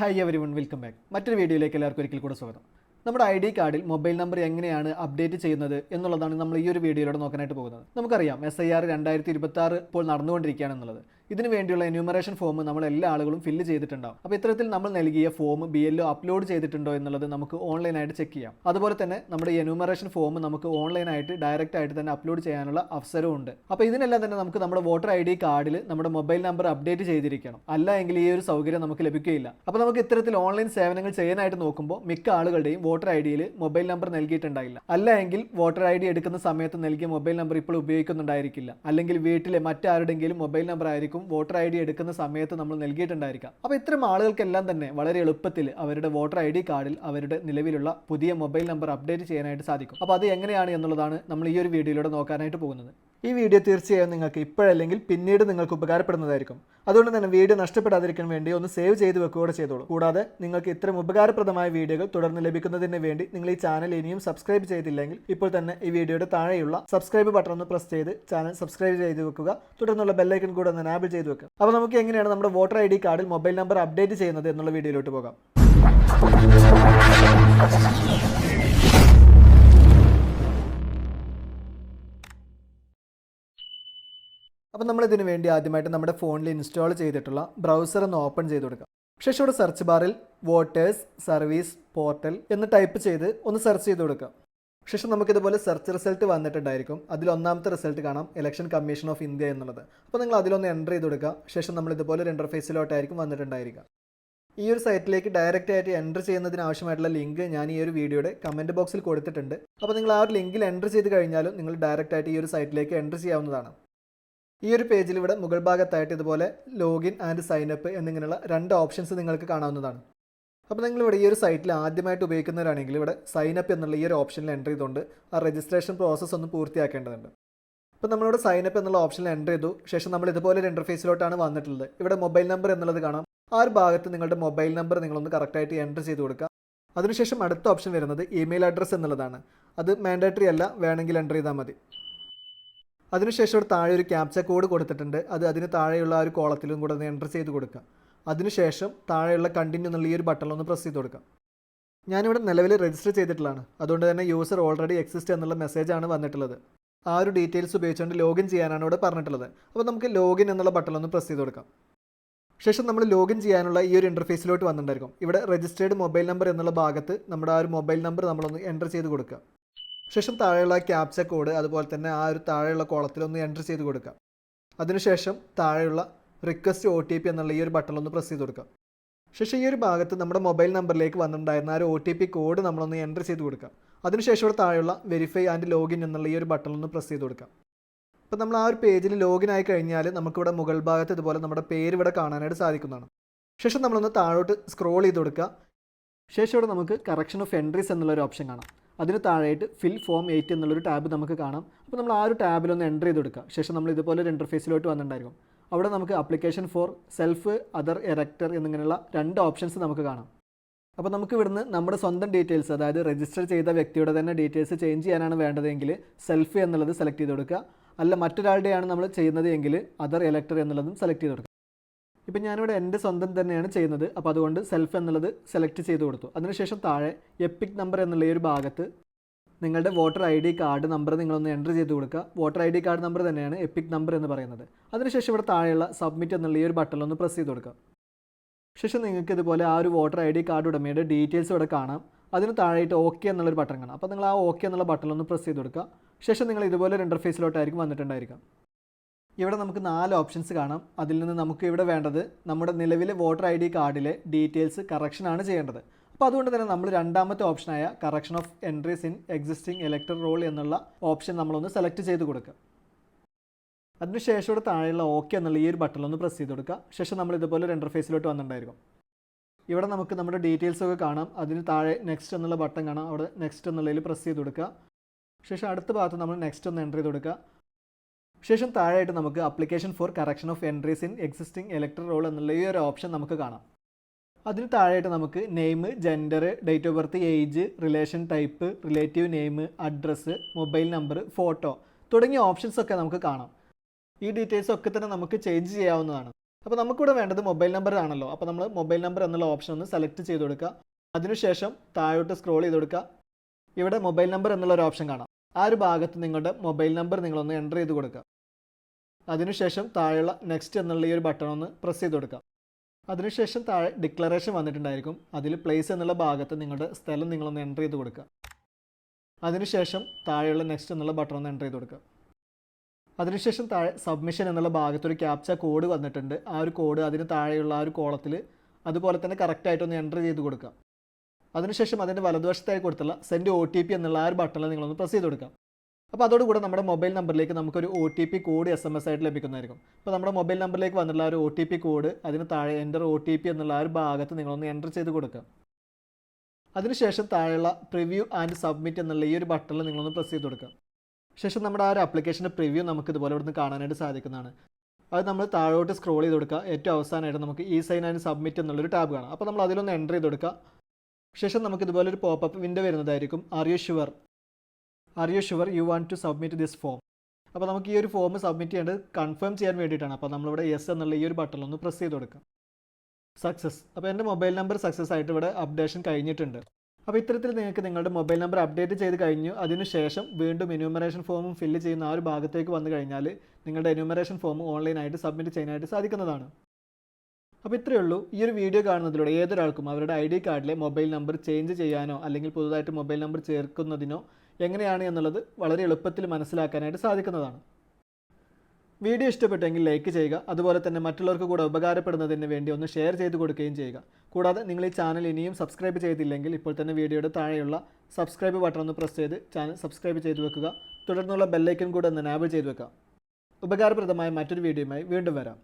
Hi everyone, welcome back. മറ്റൊരു വീഡിയോയിലേക്ക് എല്ലാവർക്കും ഒരിക്കൽ കൂടെ സ്വാഗതം. നമ്മുടെ ID കാർഡിൽ മൊബൈൽ നമ്പർ എങ്ങനെയാണ് അപ്ഡേറ്റ് ചെയ്യുന്നത് എന്നുള്ളതാണ് നമ്മൾ ഈ ഒരു വീഡിയോയിലൂടെ നോക്കാനായിട്ട് പോകുന്നത്. നമുക്കറിയാം SIR 2026 ഇപ്പോൾ നടന്നുകൊണ്ടിരിക്കുകയാണെന്നുള്ളത്. ഇതിനു വേണ്ടിയുള്ള എന്യൂമറേഷൻ ഫോം നമ്മൾ എല്ലാ ആളുകളും ഫില്ല് ചെയ്തിട്ടുണ്ടാവും. അപ്പോൾ ഇത്തരത്തിൽ നമ്മൾ നൽകിയ ഫോം BLO അപ്ലോഡ് ചെയ്തിട്ടുണ്ടോ എന്നുള്ളത് നമുക്ക് ഓൺലൈനായിട്ട് ചെക്ക് ചെയ്യാം. അതുപോലെ തന്നെ നമ്മുടെ എന്യൂമറേഷൻ ഫോം നമുക്ക് ഓൺലൈനായിട്ട് ഡയറക്റ്റ് ആയിട്ട് തന്നെ അപ്ലോഡ് ചെയ്യാനുള്ള അവസരവും ഉണ്ട്. അപ്പോൾ ഇതിനെല്ലാം തന്നെ നമുക്ക് നമ്മുടെ വോട്ടർ ID കാർഡിൽ നമ്മുടെ മൊബൈൽ നമ്പർ അപ്ഡേറ്റ് ചെയ്തിരിക്കണം. അല്ല എങ്കിൽ ഈ ഒരു സൗകര്യം നമുക്ക് ലഭിക്കുകയില്ല. അപ്പോൾ നമുക്ക് ഇത്തരത്തിൽ ഓൺലൈൻ സേവനങ്ങൾ ചെയ്യാനായിട്ട് നോക്കുമ്പോൾ മിക്ക ആളുകളുടെയും വോട്ടർ ID മൊബൈൽ നമ്പർ നൽകിയിട്ടുണ്ടായില്ല. അല്ല എങ്കിൽ വോട്ടർ ID എടുക്കുന്ന സമയത്ത് നൽകിയ മൊബൈൽ നമ്പർ ഇപ്പോൾ ഉപയോഗിക്കുന്നുണ്ടായിരിക്കില്ല. അല്ലെങ്കിൽ വീട്ടിലെ മറ്റാരുടെങ്കിലും മൊബൈൽ നമ്പർ ആയിരിക്കും വോട്ടർ ID എടുക്കുന്ന സമയത്ത് നമ്മൾ നൽകിയിട്ടുണ്ടായിരിക്കാം. അപ്പോൾ ഇത്തരം ആളുകൾക്കെല്ലാം തന്നെ വളരെ എളുപ്പത്തിൽ അവരുടെ വോട്ടർ ID കാർഡിൽ അവരുടെ നിലവിലുള്ള പുതിയ മൊബൈൽ നമ്പർ അപ്ഡേറ്റ് ചെയ്യാനായിട്ട് സാധിക്കും. അപ്പോൾ അത് എങ്ങനെയാണ് എന്നുള്ളതാണ് നമ്മൾ ഈ ഒരു വീഡിയോയിലൂടെ നോക്കാനായിട്ട് പോകുന്നത്. ഈ വീഡിയോ തീർച്ചയായും നിങ്ങൾക്ക് ഇപ്പോഴല്ലെങ്കിൽ പിന്നീട് നിങ്ങൾക്ക് ഉപകാരപ്പെടുന്നതായിരിക്കും. അതുകൊണ്ട് തന്നെ വീഡിയോ നഷ്ടപ്പെടാതിരിക്കാൻ വേണ്ടി ഒന്ന് സേവ് ചെയ്ത് വെക്കുകയോടെ ചെയ്തോളൂ. കൂടാതെ നിങ്ങൾക്ക് ഇത്തരം ഉപകാരപ്രദമായ വീഡിയോകൾ തുടർന്ന് ലഭിക്കുന്നതിന് വേണ്ടി നിങ്ങൾ ഈ ചാനൽ ഇനിയും സബ്സ്ക്രൈബ് ചെയ്തില്ലെങ്കിൽ ഇപ്പോൾ തന്നെ ഈ വീഡിയോയുടെ താഴെയുള്ള സബ്സ്ക്രൈബ് ബട്ടൺ ഒന്ന് പ്രസ് ചെയ്ത് ചാനൽ സബ്സ്ക്രൈബ് ചെയ്ത് വെക്കുക. തുടർന്നുള്ള ബെല്ലൈക്കൺ കൂടെ ഒന്ന് എനാബിൾ ചെയ്ത് വെക്കുക. അപ്പോൾ നമുക്ക് എങ്ങനെയാണ് നമ്മുടെ വോട്ടർ ID കാർഡിൽ മൊബൈൽ നമ്പർ അപ്ഡേറ്റ് ചെയ്യുന്നത് എന്നുള്ള വീഡിയോയിലോട്ട് പോകാം. അപ്പോൾ നമ്മൾ ഇതിനു വേണ്ടി ആദ്യമായിട്ട് നമ്മുടെ ഫോണിൽ ഇൻസ്റ്റാൾ ചെയ്തിട്ടുള്ള ബ്രൗസർ ഒന്ന് ഓപ്പൺ ചെയ്ത് കൊടുക്കാം. ശേഷം ഇവിടെ സെർച്ച് ബാറിൽ വോട്ടേഴ്സ് സർവീസ് പോർട്ടൽ എന്ന് ടൈപ്പ് ചെയ്ത് ഒന്ന് സെർച്ച് ചെയ്ത് കൊടുക്കാം. ശേഷം നമുക്കിതുപോലെ സെർച്ച് റിസൾട്ട് വന്നിട്ടുണ്ടായിരിക്കും. അതിൽ ഒന്നാമത്തെ റിസൾട്ട് കാണാം, ഇലക്ഷൻ കമ്മീഷൻ ഓഫ് ഇന്ത്യ എന്നുള്ളത്. അപ്പോൾ നിങ്ങൾ അതിലൊന്ന് എൻ്റർ ചെയ്ത് കൊടുക്കുക. ശേഷം നമ്മൾ ഇതുപോലെ ഒരു ഇൻ്റർഫേസിലോട്ടായിരിക്കും വന്നിട്ടുണ്ടായിരിക്കുക. ഈ ഒരു സൈറ്റിലേക്ക് ഡയറക്റ്റ് ആയിട്ട് എൻ്റർ ചെയ്യുന്നതിന് ആവശ്യമായിട്ടുള്ള ലിങ്ക് ഞാൻ ഈ ഒരു വീഡിയോയുടെ കമൻറ്റ് ബോക്സിൽ കൊടുത്തിട്ടുണ്ട്. അപ്പോൾ നിങ്ങൾ ആ ഒരു ലിങ്കിൽ എൻ്റർ ചെയ്ത് കഴിഞ്ഞാലും നിങ്ങൾ ഡയറക്റ്റ് ആയിട്ട് ഈ ഒരു സൈറ്റിലേക്ക് എൻ്റർ ചെയ്യാവുന്നതാണ്. ഈ ഒരു പേജിൽ ഇവിടെ മുകൾ ഭാഗത്തായിട്ട് ഇതുപോലെ ലോഗിൻ ആൻഡ് സൈനപ്പ് എന്നിങ്ങനെയുള്ള രണ്ട് ഓപ്ഷൻസ് നിങ്ങൾക്ക് കാണാവുന്നതാണ്. അപ്പോൾ നിങ്ങളിവിടെ ഈ ഒരു സൈറ്റിൽ ആദ്യമായിട്ട് ഉപയോഗിക്കുന്നവരാണെങ്കിൽ ഇവിടെ സൈനപ്പ് എന്നുള്ള ഈ ഒരു ഓപ്ഷനിൽ എൻ്റർ ചെയ്തുകൊണ്ട് ആ രജിസ്ട്രേഷൻ പ്രോസസ്സ് ഒന്ന് പൂർത്തിയാക്കേണ്ടതുണ്ട്. അപ്പോൾ നമ്മളിവിടെ സൈനപ്പ് എന്നുള്ള ഓപ്ഷനിൽ എൻ്റർ ചെയ്തു. ശേഷം നമ്മൾ ഇതുപോലെ ഒരു ഇൻ്റർഫേസിലോട്ടാണ് വന്നിട്ടുള്ളത്. ഇവിടെ മൊബൈൽ നമ്പർ എന്നുള്ളത് കാണാം. ആ ഒരു ഭാഗത്ത് നിങ്ങളുടെ മൊബൈൽ നമ്പർ നിങ്ങളൊന്ന് കറക്റ്റായിട്ട് എൻ്റർ ചെയ്ത് കൊടുക്കുക. അതിനുശേഷം അടുത്ത ഓപ്ഷൻ വരുന്നത് ഇമെയിൽ അഡ്രസ്സ് എന്നുള്ളതാണ്. അത് മാൻഡേറ്ററി അല്ല, വേണമെങ്കിൽ എൻ്റർ ചെയ്താൽ മതി. അതിനുശേഷം ഒരു താഴെ ഒരു ക്യാപ്ച കോഡ് കൊടുത്തിട്ടുണ്ട്. അതിന് താഴെയുള്ള ആ ഒരു കോളത്തിലും കൂടെ ഒന്ന് എൻ്റർ ചെയ്ത് കൊടുക്കുക. അതിനുശേഷം താഴെയുള്ള കണ്ടിന്യൂ എന്നുള്ള ഈ ഒരു ബട്ടണിലൊന്ന് പ്രസ് ചെയ്ത് കൊടുക്കുക. ഞാനിവിടെ നിലവിൽ രജിസ്റ്റർ ചെയ്തിട്ടുള്ളതാണ്. അതുകൊണ്ട് തന്നെ യൂസർ ഓൾറെഡി എക്സിസ്റ്റ് എന്നുള്ള മെസ്സേജാണ് വന്നിട്ടുള്ളത്. ആ ഒരു ഡീറ്റെയിൽസ് ഉപയോഗിച്ചുകൊണ്ട് ലോഗിൻ ചെയ്യാനാണ് ഇവിടെ പറഞ്ഞിട്ടുള്ളത്. അപ്പോൾ നമുക്ക് ലോഗിൻ എന്നുള്ള ബട്ടണിലൊന്ന് പ്രസ് ചെയ്ത് കൊടുക്കാം. ശേഷം നമ്മൾ ലോഗിൻ ചെയ്യാനുള്ള ഈ ഒരു ഇൻ്റർഫേസിലോട്ട് വന്നിട്ടുണ്ടായിരിക്കും. ഇവിടെ രജിസ്റ്റേർഡ് മൊബൈൽ നമ്പർ എന്നുള്ള ഭാഗത്ത് നമ്മുടെ ആ ഒരു മൊബൈൽ നമ്പർ നമ്മളൊന്ന് എൻ്റർ ചെയ്ത് കൊടുക്കുക. ശേഷം താഴെയുള്ള ക്യാപ്ച കോഡ് അതുപോലെ തന്നെ ആ ഒരു താഴെയുള്ള കോളത്തിലൊന്ന് എൻ്റർ ചെയ്ത് കൊടുക്കുക. അതിനുശേഷം താഴെയുള്ള റിക്വസ്റ്റ് OTP എന്നുള്ള ഈ ഒരു ബട്ടണിലൊന്ന് പ്രസ് ചെയ്ത് കൊടുക്കുക. ശേഷം ഈ ഒരു ഭാഗത്ത് നമ്മുടെ മൊബൈൽ നമ്പറിലേക്ക് വന്നിട്ടുണ്ടായിരുന്ന ആ ഒരു OTP കോഡ് നമ്മളൊന്ന് എൻ്റർ ചെയ്ത് കൊടുക്കുക. അതിനുശേഷം ഇവിടെ താഴെയുള്ള വെരിഫൈ ആൻഡ് ലോഗിൻ എന്നുള്ള ഈ ഒരു ബട്ടണിലൊന്ന് പ്രസ് ചെയ്ത് കൊടുക്കുക. അപ്പോൾ നമ്മൾ ആ ഒരു പേജിൽ ലോഗിൻ ആയി കഴിഞ്ഞാൽ നമുക്കിവിടെ മുകൾ ഭാഗത്ത് ഇതുപോലെ നമ്മുടെ പേര് ഇവിടെ കാണാനായിട്ട് സാധിക്കുന്നതാണ്. ശേഷം നമ്മളൊന്ന് താഴോട്ട് സ്ക്രോൾ ചെയ്ത് കൊടുക്കുക. ശേഷം ഇവിടെ നമുക്ക് കറക്ഷൻ ഓഫ് എൻട്രീസ് എന്നുള്ളൊരു ഓപ്ഷൻ കാണാം. അതിന് താഴെയായിട്ട് ഫിൽ ഫോം 8 എന്നുള്ളൊരു ടാബ് നമുക്ക് കാണാം. അപ്പോൾ നമ്മൾ ആ ഒരു ടാബിലൊന്ന് എൻ്റർ ചെയ്ത് കൊടുക്കുക. ശേഷം നമ്മൾ ഇതുപോലെ ഒരു ഇൻ്റർഫേസിലോട്ട് വന്നിട്ടുണ്ടായിരിക്കും. അവിടെ നമുക്ക് application for self other erector എന്നിങ്ങനെയുള്ള രണ്ട് ഓപ്ഷൻസ് നമുക്ക് കാണാം. അപ്പോൾ നമുക്ക് ഇവിടുന്ന് നമ്മുടെ സ്വന്തം ഡീറ്റെയിൽസ്, അതായത് രജിസ്റ്റർ ചെയ്ത വ്യക്തിയുടെ തന്നെ ഡീറ്റെയിൽസ് ചേഞ്ച് ചെയ്യാനാണ് വേണ്ടതെങ്കിൽ സെൽഫ് എന്നുള്ളത് സെലക്ട് ചെയ്ത് കൊടുക്കുക. അല്ല മറ്റൊരാളുടെയാണ് നമ്മൾ ചെയ്യുന്നത് എങ്കിൽ അതർ എലക്ടർ എന്നുള്ളതും സെലക്ട് ചെയ്ത് കൊടുക്കുക. ഇപ്പം ഞാനിവിടെ എൻ്റെ സ്വന്തം തന്നെയാണ് ചെയ്യുന്നത്. അപ്പോൾ അതുകൊണ്ട് സെൽഫ് എന്നുള്ളത് സെലക്ട് ചെയ്ത് കൊടുത്തു. അതിനുശേഷം താഴെ എപ്പിക് നമ്പർ എന്നുള്ള ഈ ഒരു ഭാഗത്ത് നിങ്ങളുടെ വോട്ടർ ID കാർഡ് നമ്പർ നിങ്ങളൊന്ന് എൻ്റർ ചെയ്ത് കൊടുക്കുക. വോട്ടർ ID കാർഡ് നമ്പർ തന്നെയാണ് എപ്പിക് നമ്പർ എന്ന് പറയുന്നത്. അതിനുശേഷം ഇവിടെ താഴെയുള്ള സബ്മിറ്റ് എന്നുള്ള ഈ ഒരു ബട്ടണിലൊന്ന് പ്രസ് ചെയ്ത് കൊടുക്കുക. ശേഷം നിങ്ങൾക്ക് ഇതുപോലെ ആ ഒരു വോട്ടർ ID കാർഡ് ഉടമയുടെ ഡീറ്റെയിൽസ് ഇവിടെ കാണാം. അതിന് താഴെയായിട്ട് ഓക്കെ എന്നുള്ളൊരു ബട്ടൺ കാണാം. അപ്പോൾ നിങ്ങൾ ആ ഓക്കെ എന്നുള്ള ബട്ടണിലൊന്ന് പ്രസ് ചെയ്ത് കൊടുക്കുക. ശേഷം നിങ്ങൾ ഇതുപോലെ ഒരു ഇൻ്റർഫേസിലോട്ടായിരിക്കും വന്നിട്ടുണ്ടായിരിക്കാം. ഇവിടെ നമുക്ക് 4 ഓപ്ഷൻസ് കാണാം. അതിൽ നിന്ന് നമുക്ക് ഇവിടെ വേണ്ടത് നമ്മുടെ നിലവിലെ വോട്ടർ ID കാർഡിലെ ഡീറ്റെയിൽസ് കറക്ഷനാണ് ചെയ്യേണ്ടത്. അപ്പോൾ അതുകൊണ്ട് തന്നെ നമ്മൾ രണ്ടാമത്തെ ഓപ്ഷനായ correction of entries in existing elector roll എന്നുള്ള ഓപ്ഷൻ നമ്മളൊന്ന് സെലക്ട് ചെയ്ത് കൊടുക്കുക. അതിനുശേഷം ഇവിടെ താഴെയുള്ള ഓക്കെ എന്നുള്ള ഈ ഒരു ബട്ടണിലൊന്ന് പ്രസ് ചെയ്ത് കൊടുക്കുക. ശേഷം നമ്മൾ ഇതുപോലെ ഒരു ഇൻ്റർഫേസിലോട്ട് വന്നിട്ടുണ്ടായിരിക്കും. ഇവിടെ നമുക്ക് നമ്മുടെ ഡീറ്റെയിൽസ് ഒക്കെ കാണാം. അതിന് താഴെ നെക്സ്റ്റ് എന്നുള്ള ബട്ടൺ കാണാം. അവിടെ നെക്സ്റ്റ് എന്നുള്ളതിൽ പ്രസ് ചെയ്ത് കൊടുക്കുക. ശേഷം അടുത്ത ഭാഗത്ത് നമ്മൾ നെക്സ്റ്റ് ഒന്ന് എൻ്റർ ചെയ്ത് കൊടുക്കുക. ശേഷം താഴെയായിട്ട് നമുക്ക് application for correction of entries in existing elector roll എന്നുള്ള ഈ ഒരു ഓപ്ഷൻ നമുക്ക് കാണാം. അതിന് താഴെയായിട്ട് നമുക്ക് name, gender, date of birth, age, relation type, relative name, address, mobile number, photo തുടങ്ങിയ ഓപ്ഷൻസ് ഒക്കെ നമുക്ക് കാണാം. ഈ ഡീറ്റെയിൽസ് ഒക്കെ തന്നെ നമുക്ക് ചേഞ്ച് ചെയ്യാവുന്നതാണ്. അപ്പോൾ നമുക്കിവിടെ വേണ്ടത് മൊബൈൽ നമ്പർ ആണല്ലോ. അപ്പോൾ നമ്മൾ മൊബൈൽ നമ്പർ എന്നുള്ള ഓപ്ഷൻ ഒന്ന് സെലക്ട് ചെയ്ത് കൊടുക്കുക. അതിനുശേഷം താഴോട്ട് സ്ക്രോൾ ചെയ്ത് കൊടുക്കുക. ഇവിടെ മൊബൈൽ നമ്പർ എന്നുള്ള ഒരു ഓപ്ഷൻ കാണാം. ആ ഒരു ഭാഗത്ത് നിങ്ങളുടെ മൊബൈൽ നമ്പർ നിങ്ങളൊന്ന് എൻ്റർ ചെയ്ത് കൊടുക്കുക. അതിനുശേഷം താഴെയുള്ള നെക്സ്റ്റ് എന്നുള്ള ഈ ഒരു ബട്ടൺ ഒന്ന് പ്രസ് ചെയ്ത് കൊടുക്കുക. അതിനുശേഷം താഴെ ഡിക്ലറേഷൻ വന്നിട്ടുണ്ടായിരിക്കും. അതിൽ പ്ലേസ് എന്നുള്ള ഭാഗത്ത് നിങ്ങളുടെ സ്ഥലം നിങ്ങളൊന്ന് എൻ്റർ ചെയ്ത് കൊടുക്കുക. അതിനുശേഷം താഴെയുള്ള നെക്സ്റ്റ് എന്നുള്ള ബട്ടൺ ഒന്ന് എൻ്റർ ചെയ്ത് കൊടുക്കുക. അതിനുശേഷം താഴെ സബ്മിഷൻ എന്നുള്ള ഭാഗത്തൊരു ക്യാപ്ച കോഡ് വന്നിട്ടുണ്ട്. ആ ഒരു കോഡ് അതിന് താഴെയുള്ള ആ ഒരു കോളത്തിൽ അതുപോലെ തന്നെ കറക്റ്റായിട്ടൊന്ന് എൻ്റർ ചെയ്ത് കൊടുക്കുക. അതിനുശേഷം അതിൻ്റെ വലതുവശത്തായി കൊടുത്തുള്ള സെൻഡ് OTP എന്നുള്ള ആ ഒരു ബട്ടണിൽ നിങ്ങളൊന്ന് പ്രസ് ചെയ്ത് കൊടുക്കുക. അപ്പോൾ അതോടുകൂടെ നമ്മുടെ മൊബൈൽ നമ്പറിലേക്ക് നമുക്കൊരു OTP കോഡ് SMS ആയിട്ട് ലഭിക്കുന്നതായിരിക്കും. അപ്പോൾ നമ്മുടെ മൊബൈൽ നമ്പറിലേക്ക് വന്നിട്ടുള്ള ആ ഒരു OTP കോഡ് അതിന് താഴെ എൻ്റർ OTP എന്നുള്ള ആ ഒരു ഭാഗത്ത് നിങ്ങളൊന്ന് എൻ്റർ ചെയ്ത് കൊടുക്കുക. അതിനുശേഷം താഴെയുള്ള പ്രിവ്യൂ ആൻഡ് സബ്മിറ്റ് എന്നുള്ള ഈ ഒരു ബട്ടണിൽ നിങ്ങളൊന്ന് പ്രസ് ചെയ്ത് കൊടുക്കുക. ശേഷം നമ്മുടെ ആ ഒരു ആപ്ലിക്കേഷൻ്റെ പ്രിവ്യൂ നമുക്ക് ഇതുപോലെ ഇവിടുന്ന് കാണാനായിട്ട് സാധിക്കുന്നതാണ്. അത് നമ്മൾ താഴോട്ട് സ്ക്രോൾ ചെയ്ത് കൊടുക്കുക. ഏറ്റവും അവസാനമായിട്ട് നമുക്ക് സൈൻ ആൻഡ് സബ്മിറ്റ് എന്നുള്ളൊരു ടാബ് കാണാം. അപ്പോൾ നമ്മൾ അതിലൊന്ന് എൻ്റർ ചെയ്ത് കൊടുക്കുക. ശേഷം നമുക്ക് ഇതുപോലെ ഒരു പോപ്പപ്പ് വിൻഡോ വരുന്നതായിരിക്കും. Are you sure you want to submit this form. അപ്പോൾ നമുക്ക് ഈ ഒരു ഫോം സബ്മിറ്റ് ചെയ്യേണ്ടത് കൺഫേം ചെയ്യാൻ വേണ്ടിയിട്ടാണ്. അപ്പോൾ നമ്മളിവിടെ യെസ് എന്നുള്ള ഈ ഒരു ബട്ടണിൽ ഒന്ന് പ്രസ് ചെയ്ത് കൊടുക്കുക. സക്സസ്. അപ്പോൾ എൻ്റെ മൊബൈൽ നമ്പർ സക്സസ് ആയിട്ട് ഇവിടെ അപ്ഡേഷൻ കഴിഞ്ഞിട്ടുണ്ട്. അപ്പോൾ ഇത്തരത്തിൽ നിങ്ങൾക്ക് നിങ്ങളുടെ മൊബൈൽ നമ്പർ അപ്ഡേറ്റ് ചെയ്ത് കഴിഞ്ഞു. അതിനുശേഷം വീണ്ടും എന്യൂമറേഷൻ ഫോമും ഫില്ല് ചെയ്യുന്ന ആ ഒരു ഭാഗത്തേക്ക് വന്നു കഴിഞ്ഞാൽ നിങ്ങളുടെ എന്യൂമറേഷൻ ഫോം ഓൺലൈനായിട്ട് സബ്മിറ്റ് ചെയ്യാനായിട്ട് സാധിക്കുന്നതാണ്. അപ്പോൾ ഇത്രയേ ഉള്ളൂ. ഈ ഒരു വീഡിയോ കാണുന്നതിലൂടെ ഏതൊരാൾക്കും അവരുടെ ID കാർഡിലെ മൊബൈൽ നമ്പർ ചേഞ്ച് ചെയ്യാനോ അല്ലെങ്കിൽ പുതുതായിട്ട് മൊബൈൽ നമ്പർ ചേർക്കുന്നതിനോ എങ്ങനെയാണ് എന്നുള്ളത് വളരെ എളുപ്പത്തിൽ മനസ്സിലാക്കാനായിട്ട് സാധിക്കുന്നതാണ്. വീഡിയോ ഇഷ്ടപ്പെട്ടെങ്കിൽ ലൈക്ക് ചെയ്യുക. അതുപോലെ തന്നെ മറ്റുള്ളവർക്ക് കൂടെ ഉപകാരപ്പെടുന്നതിന് വേണ്ടി ഒന്ന് ഷെയർ ചെയ്ത് കൊടുക്കുകയും ചെയ്യുക. കൂടാതെ നിങ്ങൾ ഈ ചാനൽ ഇനിയും സബ്സ്ക്രൈബ് ചെയ്തില്ലെങ്കിൽ ഇപ്പോൾ തന്നെ വീഡിയോയുടെ താഴെയുള്ള സബ്സ്ക്രൈബ് ബട്ടൺ ഒന്ന് പ്രസ് ചെയ്ത് ചാനൽ സബ്സ്ക്രൈബ് ചെയ്ത് വെക്കുക. തുടർന്നുള്ള ബെല്ലൈക്കൺ കൂടെ ഒന്ന് എനാബിൾ ചെയ്ത് വെക്കുക. ഉപകാരപ്രദമായ മറ്റൊരു വീഡിയോയുമായി വീണ്ടും വരാം.